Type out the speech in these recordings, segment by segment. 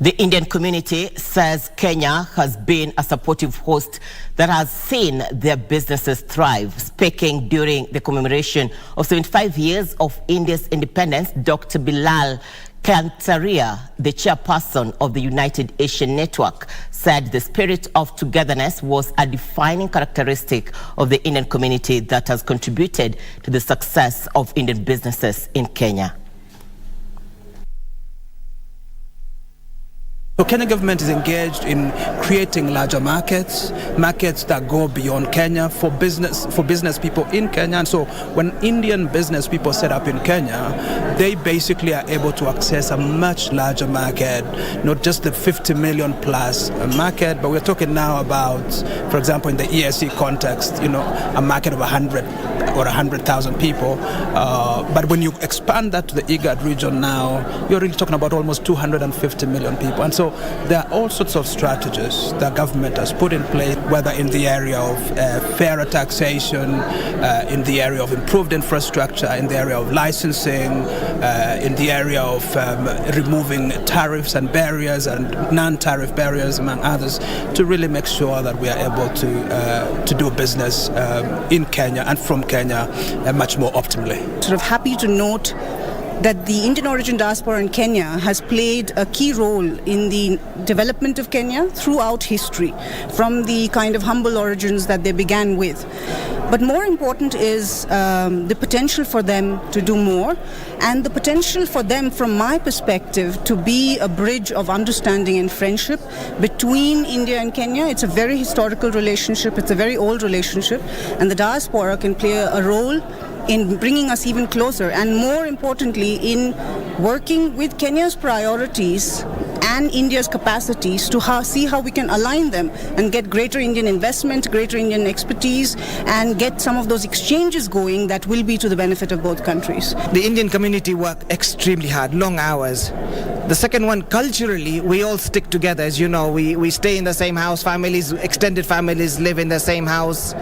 The Indian community says Kenya has been a supportive host that has seen their businesses thrive. Speaking during the commemoration of 75 years of India's independence, Dr. Bimal Kantaria, the chairperson of the United Asian Network, said the spirit of togetherness was a defining characteristic of the Indian community that has contributed to the success of Indian businesses in Kenya. So Kenya government is engaged in creating larger markets that go beyond Kenya for business people in Kenya. And so when Indian business people set up in Kenya, they basically are able to access a much larger market, not just the 50 million plus market, but we're talking now about, for example, in the ESC context, a market of 100 or 100,000 people. But when you expand that to the IGAD region now, you're really talking about almost 250 million people. And so there are all sorts of strategies that government has put in place, whether in the area of fairer taxation, in the area of improved infrastructure, in the area of licensing, in the area of removing tariffs and barriers and non-tariff barriers, among others, to really make sure that we are able to do business in Kenya and from Kenya much more optimally. Sort of happy to note that the Indian origin diaspora in Kenya has played a key role in the development of Kenya throughout history, from the kind of humble origins that they began with. But more important is the potential for them to do more, and the potential for them, from my perspective, to be a bridge of understanding and friendship between India and Kenya. It's a very historical relationship, it's a very old relationship, and the diaspora can play a role in bringing us even closer, and more importantly in working with Kenya's priorities and India's capacities to see how we can align them and get greater Indian investment, greater Indian expertise, and get some of those exchanges going that will be to the benefit of both countries. The Indian community work extremely hard, long hours. The second one, culturally, we all stick together. As you know, we stay in the same house, families, extended families live in the same house.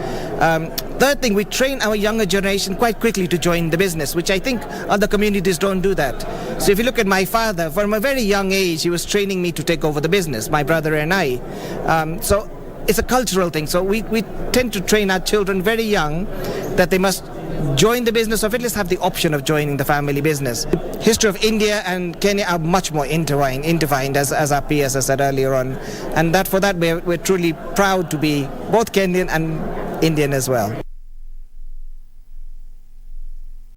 Third thing, we train our younger generation quite quickly to join the business, which I think other communities don't do that. So if you look at my father, from a very young age, he was training me to take over the business, my brother and I. So it's a cultural thing. So we tend to train our children very young that they must join the business, or at least have the option of joining the family business. History of India and Kenya are much more intertwined as our PS has said earlier on. And for that we're truly proud to be both Kenyan and Indian as well.